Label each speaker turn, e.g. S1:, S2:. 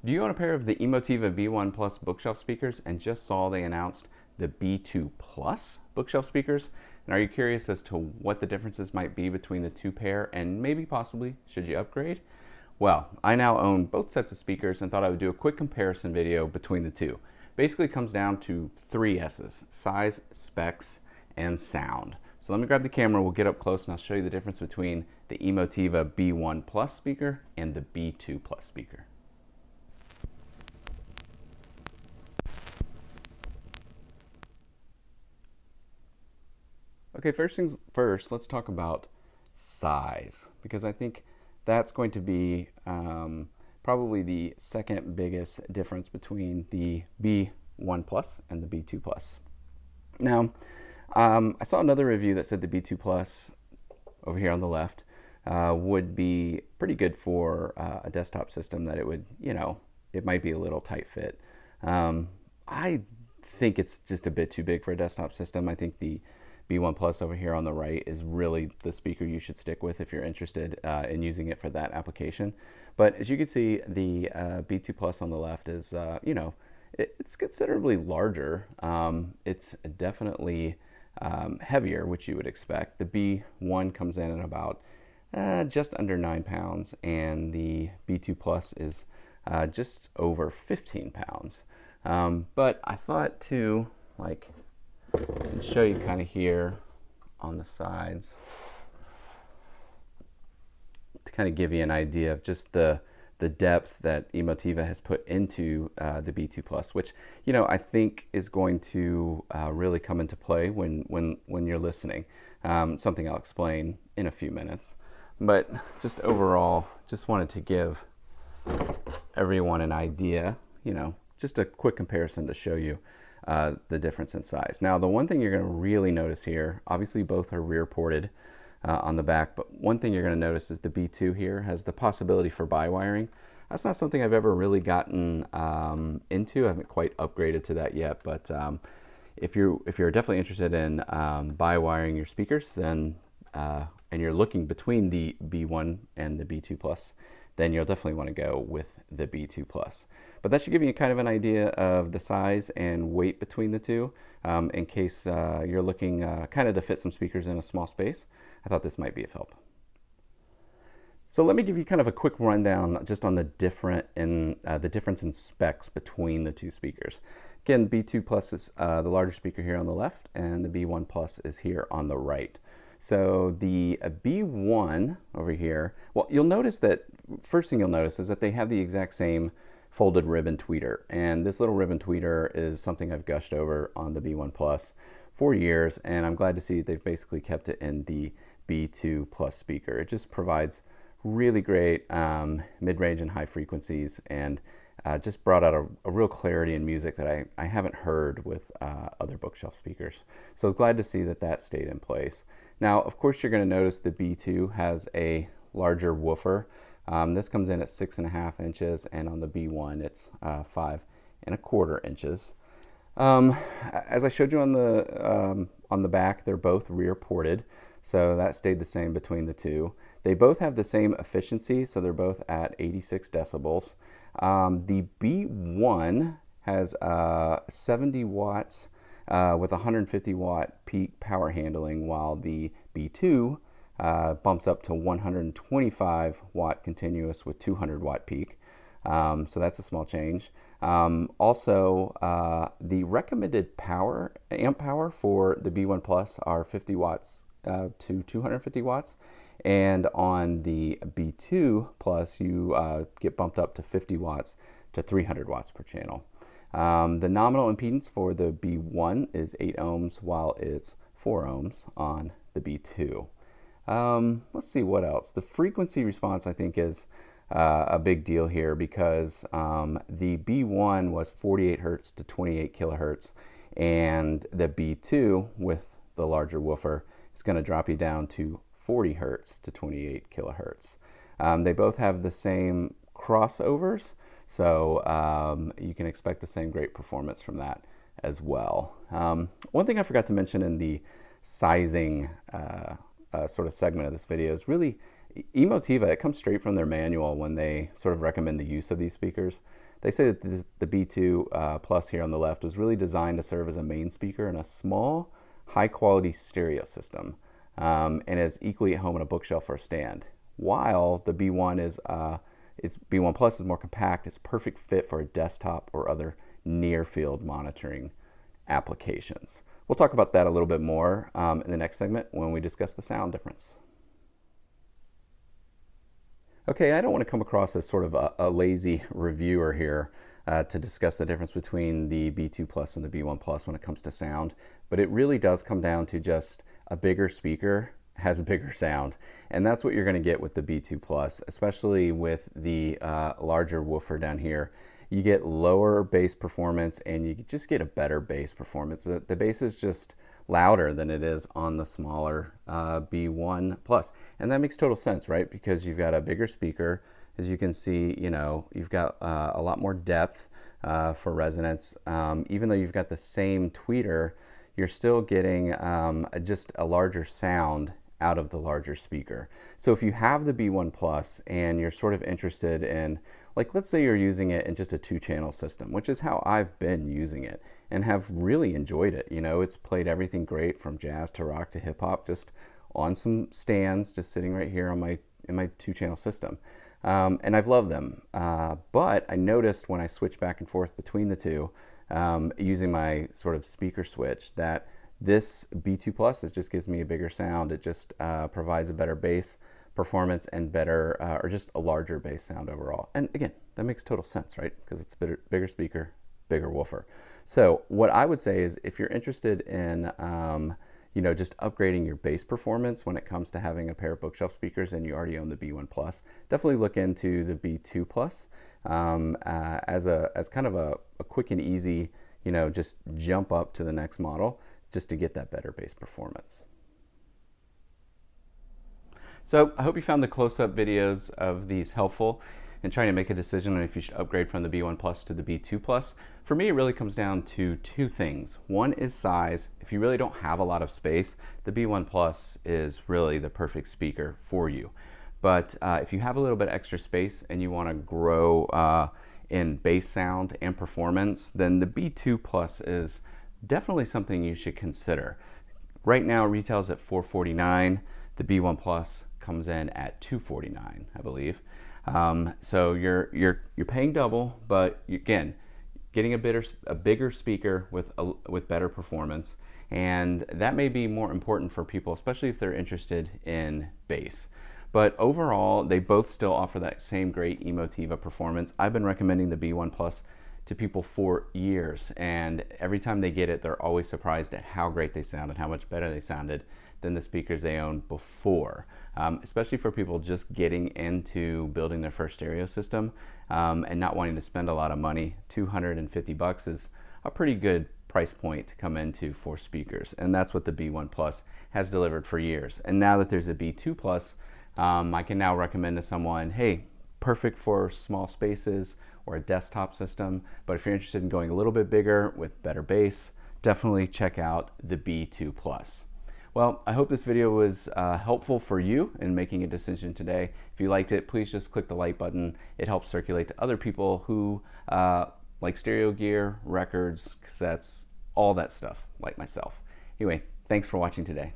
S1: Do you own a pair of the Emotiva B1 Plus bookshelf speakers and just saw they announced the B2 Plus bookshelf speakers? And are you curious as to what the differences might be between the two pair and maybe possibly should you upgrade? Well, I now own both sets of speakers and thought I would do a quick comparison video between the two. Basically, it comes down to three S's: size, specs, and sound. So let me grab the camera, we'll get up close, and I'll show you the difference between the Emotiva B1 Plus speaker and the B2 Plus speaker. Okay, first things first, let's talk about size, because I think that's going to be probably the second biggest difference between the B1 Plus and the B2 Plus. Now, I saw another review that said the B2 Plus, over here on the left, would be pretty good for a desktop system, that it would, it might be a little tight fit. I think it's just a bit too big for a desktop system. I think the B1 Plus over here on the right is really the speaker you should stick with if you're interested in using it for that application. But as you can see, the B2 Plus on the left is, it's considerably larger. It's definitely heavier, which you would expect. The B1 comes in at about just under 9 pounds, and the B2 Plus is just over 15 pounds. But I thought to and show you kind of here on the sides to kind of give you an idea of just the depth that Emotiva has put into the B2 Plus, which I think is going to really come into play when you're listening. Something I'll explain in a few minutes, but just overall, just wanted to give everyone an idea, just a quick comparison to show you the difference in size. Now, the one thing you're going to really notice here, obviously both are rear ported on the back, but one thing you're going to notice is the B2 here has the possibility for bi-wiring. That's not something I've ever really gotten into. I haven't quite upgraded to that yet, but if you're definitely interested in bi-wiring your speakers, then and you're looking between the B1 and the B2 Plus, then you'll definitely want to go with the B2 Plus. But that should give you kind of an idea of the size and weight between the two, in case you're looking kind of to fit some speakers in a small space. I thought this might be of help. So let me give you kind of a quick rundown just on the difference in specs between the two speakers. Again, B2 Plus is the larger speaker here on the left, and the B1 Plus is here on the right. So the B1 over here, well, you'll notice that, first thing you'll notice is that they have the exact same folded ribbon tweeter. And this little ribbon tweeter is something I've gushed over on the B1 Plus for years, and I'm glad to see they've basically kept it in the B2 Plus speaker. It just provides really great mid-range and high frequencies, and just brought out a real clarity in music that I haven't heard with other bookshelf speakers. So I was glad to see that stayed in place. Now, of course, you're going to notice the B2 has a larger woofer. This comes in at 6.5 inches, and on the B1, it's 5.25 inches. As I showed you on the back, they're both rear ported, so that stayed the same between the two. They both have the same efficiency, so they're both at 86 decibels. The B1 has 70 watts with 150 watt peak power handling, while the B2 bumps up to 125 watt continuous with 200 watt peak. So that's a small change. Also, the recommended amp power for the B1 Plus are 50 watts to 250 watts. And on the B2 Plus, you get bumped up to 50 watts to 300 watts per channel. The nominal impedance for the B1 is 8 ohms, while it's 4 ohms on the B2. Let's see what else. The frequency response, I think, is a big deal here, because the B1 was 48 hertz to 28 kilohertz, and the B2 with the larger woofer is going to drop you down to 40 hertz to 28 kilohertz. They both have the same crossovers, so you can expect the same great performance from that as well. One thing I forgot to mention in the sizing sort of segment of this video is really Emotiva, it comes straight from their manual when they sort of recommend the use of these speakers. They say that the B2 Plus here on the left was really designed to serve as a main speaker in a small, high-quality stereo system, and is equally at home on a bookshelf or a stand. While the B1 is, its B1 Plus is more compact, it's perfect fit for a desktop or other near-field monitoring applications. We'll talk about that a little bit more in the next segment when we discuss the sound difference. Okay, I don't want to come across as sort of a lazy reviewer here to discuss the difference between the B2 Plus and the B1 Plus when it comes to sound, but it really does come down to just a bigger speaker has a bigger sound, and that's what you're going to get with the B2 Plus, especially with the larger woofer down here. You get lower bass performance and you just get a better bass performance. The bass is just louder than it is on the smaller B1 Plus. And that makes total sense, right? Because you've got a bigger speaker. As you can see, you know, you've got a lot more depth for resonance. Even though you've got the same tweeter, you're still getting just a larger sound out of the larger speaker. So if you have the B1 Plus and you're sort of interested in, like, let's say you're using it in just a 2-channel system, which is how I've been using it and have really enjoyed it. You know, it's played everything great from jazz to rock to hip hop, just on some stands, just sitting right here on my 2-channel system. And I've loved them. But I noticed when I switched back and forth between the two, using my sort of speaker switch, that this B2 Plus just gives me a bigger sound. It just provides a better bass performance and better, or just a larger bass sound overall. And again, that makes total sense, right? Because it's a bigger speaker, bigger woofer. So what I would say is, if you're interested in, you know, just upgrading your bass performance when it comes to having a pair of bookshelf speakers and you already own the B1 Plus, definitely look into the B2 Plus as kind of a quick and easy, you know, just jump up to the next model just to get that better bass performance. So I hope you found the close-up videos of these helpful in trying to make a decision on if you should upgrade from the B1 Plus to the B2 Plus. For me, it really comes down to 2 things. One is size. If you really don't have a lot of space, the B1 Plus is really the perfect speaker for you. But if you have a little bit extra space and you want to grow in bass sound and performance, then the B2 Plus is definitely something you should consider. Right now it retails at $449. The B1 Plus comes in at $249, I believe. So you're paying double, but again, getting a bigger speaker with better performance, and that may be more important for people, especially if they're interested in bass. But overall, they both still offer that same great Emotiva performance. I've been recommending the B1 Plus to people for years, and every time they get it, they're always surprised at how great they sound and how much better they sounded than the speakers they owned before. Especially for people just getting into building their first stereo system and not wanting to spend a lot of money. $250 is a pretty good price point to come into for speakers, and that's what the B1 Plus has delivered for years. And now that there's a B2 Plus, I can now recommend to someone, hey, perfect for small spaces or a desktop system, but if you're interested in going a little bit bigger with better bass, definitely check out the B2 Plus. Well, I hope this video was helpful for you in making a decision today. If you liked it, please just click the like button. It helps circulate to other people who like stereo gear, records, cassettes, all that stuff, like myself. Anyway, thanks for watching today.